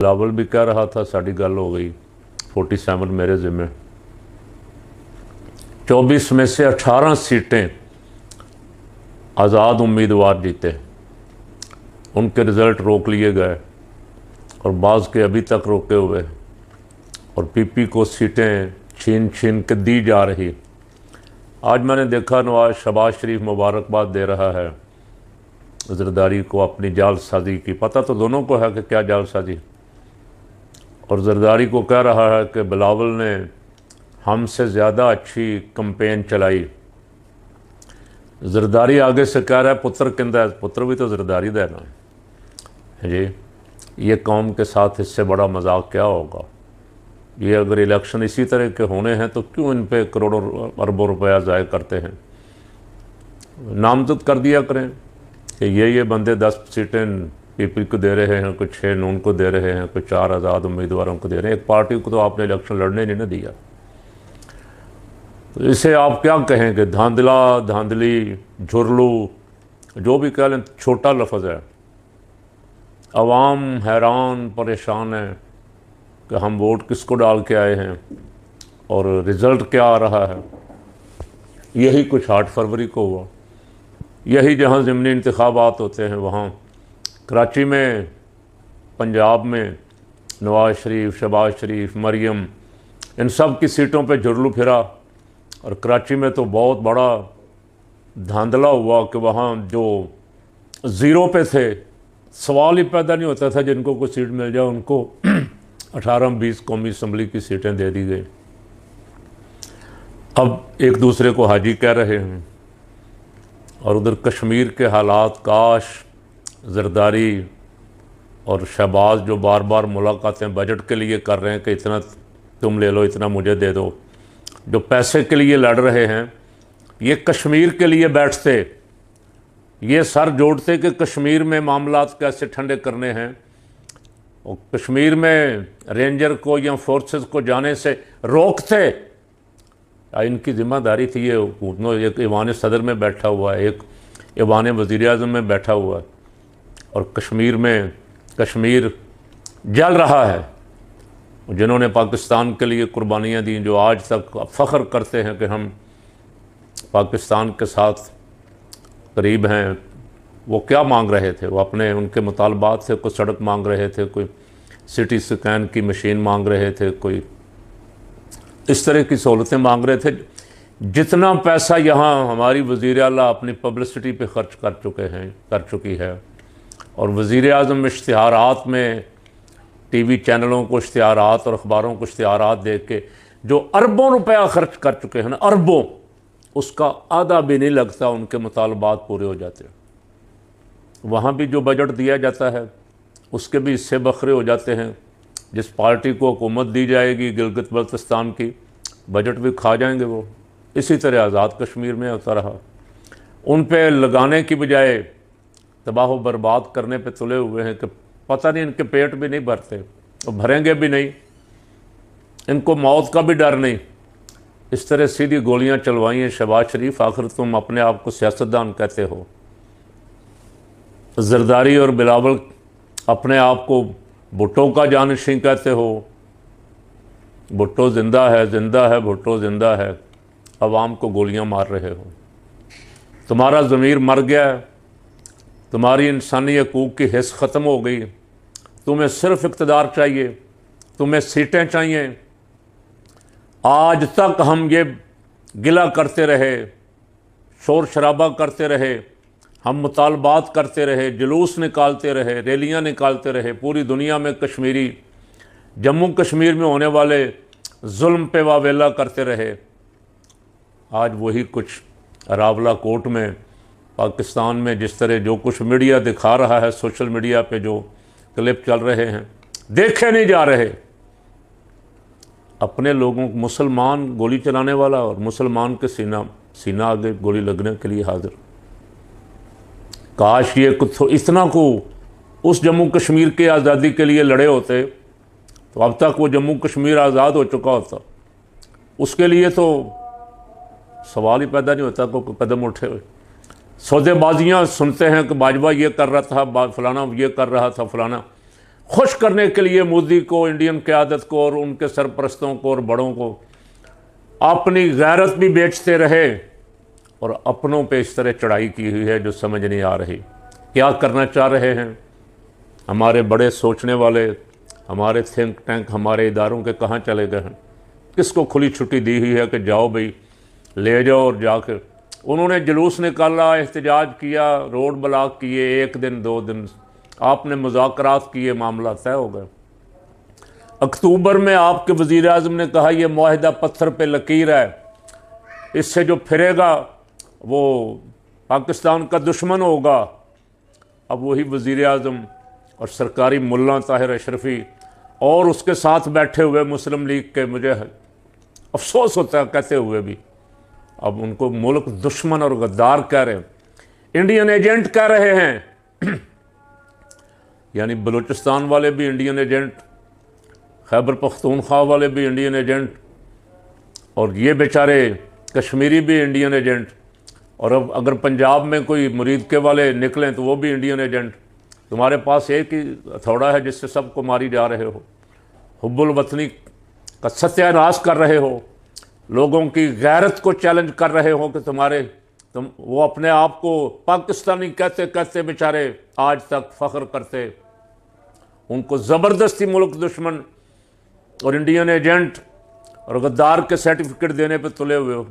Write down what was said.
बिलावल भी कह रहा था साड़ी गल हो गई 47 मेरे ज़िम्मे। 24 में से 18 सीटें आज़ाद उम्मीदवार जीते, उनके रिज़ल्ट रोक लिए गए और बाज़ के अभी तक रोके हुए, और पीपी को सीटें छीन छीन के दी जा रही। आज मैंने देखा नवाज शहबाज शरीफ मुबारकबाद दे रहा है जरदारी को अपनी जालसाजी की। पता तो दोनों को है कि क्या जालसाजी, और जरदारी को कह रहा है कि बिलावल ने हमसे ज़्यादा अच्छी कंपेन चलाई। जरदारी आगे से कह रहा है पुत्र किंदा, पुत्र भी तो जरदारी दा ना जी। ये कौम के साथ इससे बड़ा मजाक क्या होगा। ये अगर इलेक्शन इसी तरह के होने हैं तो क्यों इन पे करोड़ों अरबों रुपया ज़ाय करते हैं। नामजद कर दिया करें कि ये बंदे 10 सीटें पीपी को दे रहे हैं, कुछ 6 नून को दे रहे हैं, कुछ 4 आज़ाद उम्मीदवारों को दे रहे हैं। एक पार्टी को तो आपने इलेक्शन लड़ने नहीं ना दिया, तो इसे आप क्या कहें कि धांधला, धांधली, झुरलू, जो भी कह लें, छोटा लफ्ज़ है। अवाम हैरान परेशान है कि हम वोट किसको डाल के आए हैं और रिज़ल्ट क्या आ रहा है। यही कुछ 8 फरवरी को हुआ। यही जहाँ ज़िमनी इंतखाबात होते हैं, वहाँ कराची में, पंजाब में नवाज शरीफ, शहबाज शरीफ, मरियम, इन सब की सीटों पे जुरलू फिरा। और कराची में तो बहुत बड़ा धांधला हुआ कि वहाँ जो ज़ीरो पे थे, सवाल ही पैदा नहीं होता था जिनको कोई सीट मिल जाए उनको 18-20 कौमी असम्बली की सीटें दे दी गई। अब एक दूसरे को हाजी कह रहे हैं। और उधर कश्मीर के हालात, काश जरदारी और शहबाज जो बार बार मुलाकातें बजट के लिए कर रहे हैं कि इतना तुम ले लो, इतना मुझे दे दो, जो पैसे के लिए लड़ रहे हैं, ये कश्मीर के लिए बैठते, ये सर जोड़ते कि कश्मीर में मामलात कैसे ठंडे करने हैं, और कश्मीर में रेंजर को या फोर्सेस को जाने से रोकते। इनकी जिम्मेदारी थी। ये एक ईवान सदर में बैठा हुआ है, एक ईवान वज़ीर आज़म में बैठा हुआ है, और कश्मीर में कश्मीर जल रहा है। जिन्होंने पाकिस्तान के लिए कुर्बानियाँ दी, जो आज तक फ़ख्र करते हैं कि हम पाकिस्तान के साथ करीब हैं, वो क्या मांग रहे थे। वो अपने उनके मुतालबात थे, कोई सड़क मांग रहे थे, कोई सिटी स्कैन की मशीन मांग रहे थे, कोई इस तरह की सहूलतें मांग रहे थे। जितना पैसा यहाँ हमारी वज़ीर आला अपनी पब्लिसिटी पे खर्च कर चुकी है, और वज़ीर आज़म इश्तिहारात में, टीवी चैनलों को इश्तिहारात और अखबारों को इश्तिहारात दे के जो अरबों रुपया खर्च कर चुके हैं ना, अरबों, उसका आधा भी नहीं लगता उनके मुतालबात पूरे हो जाते हैं। वहाँ भी जो बजट दिया जाता है उसके भी हिस्से बखरे हो जाते हैं। जिस पार्टी को हुकूमत दी जाएगी गिलगित बल्तिस्तान की, बजट भी खा जाएंगे वो। इसी तरह आज़ाद कश्मीर में होता रहा। उन पे लगाने की बजाय तबाह बर्बाद करने पे तुले हुए हैं कि पता नहीं इनके पेट भी नहीं भरते, तो भरेंगे भी नहीं, इनको मौत का भी डर नहीं। इस तरह सीधी गोलियां चलवाई हैं। शहबाज शरीफ, आखिर तुम अपने आप को सियासतदान कहते हो। जरदारी और बिलावल अपने आप को भुट्टो का जानशीं कहते हो। भुट्टो ज़िंदा है, ज़िंदा है, भुट्टो ज़िंदा है। अवाम को गोलियां मार रहे हो। तुम्हारा ज़मीर मर गया है, तुम्हारी इंसानी हकूक़ की हिस्स ख़त्म हो गई। तुम्हें सिर्फ इक़्तिदार चाहिए, तुम्हें सीटें चाहिए। आज तक हम ये गिला करते रहे, शोर शराबा करते रहे, हम मुतालबात करते रहे, जुलूस निकालते रहे, रैलियां निकालते रहे, पूरी दुनिया में कश्मीरी, जम्मू कश्मीर में होने वाले जुल्म पे वावेला करते रहे। आज वही कुछ रावला कोट में, पाकिस्तान में जिस तरह जो कुछ मीडिया दिखा रहा है, सोशल मीडिया पे जो क्लिप चल रहे हैं, देखे नहीं जा रहे। अपने लोगों को, मुसलमान गोली चलाने वाला और मुसलमान के सीना आगे गोली लगने के लिए हाजिर। काश ये कुछ इतना को उस जम्मू कश्मीर के आज़ादी के लिए लड़े होते तो अब तक वो जम्मू कश्मीर आज़ाद हो चुका होता। उसके लिए तो सवाल ही पैदा नहीं होता को कदम उठे हुए। सौदेबाजियाँ सुनते हैं कि बाजवा ये कर रहा था, फलाना ये कर रहा था, फलाना। खुश करने के लिए मोदी को, इंडियन क़यादत को और उनके सरपरस्तों को और बड़ों को अपनी गैरत भी बेचते रहे और अपनों पे इस तरह चढ़ाई की हुई है जो समझ नहीं आ रही। क्या करना चाह रहे हैं हमारे बड़े सोचने वाले, हमारे थिंक टैंक, हमारे इदारों के कहाँ चले गए हैं? किसको खुली छुट्टी दी हुई है कि जाओ भाई ले जाओ? और जाकर उन्होंने जुलूस निकाला, एहतजाज किया, रोड ब्लॉक किए, 1 दिन 2 दिन आपने मुज़ाकरात किए, मामला तय हो गया। अक्टूबर में आपके वज़ीर आज़म ने कहा यह मुआहिदा पत्थर पे लकीर है, इससे जो फिरेगा वो पाकिस्तान का दुश्मन होगा। अब वही वज़ीर आज़म और सरकारी मुल्ला ताहिर अशरफी और उसके साथ बैठे हुए मुस्लिम लीग के, मुझे अफसोस होता है कहते हुए भी, अब उनको मुल्क दुश्मन और गद्दार कह रहे हैं, इंडियन एजेंट कह रहे हैं। यानी बलूचिस्तान वाले भी इंडियन एजेंट, खैबर पख्तूनख्वा वाले भी इंडियन एजेंट, और ये बेचारे कश्मीरी भी इंडियन एजेंट, और अब अगर पंजाब में कोई मुरीद के वाले निकलें तो वो भी इंडियन एजेंट। तुम्हारे पास एक ही हथौड़ा है जिससे सबको मारी जा रहे हो, हुब्बुल वतनी का सत्यानाश कर रहे हो, लोगों की गैरत को चैलेंज कर रहे हो कि तुम वो अपने आप को पाकिस्तानी कहते कहते बेचारे आज तक फ़ख्र करते, उनको ज़बरदस्ती मुल्क दुश्मन और इंडियन एजेंट और गद्दार के सर्टिफिकेट देने पे तुले हुए हो।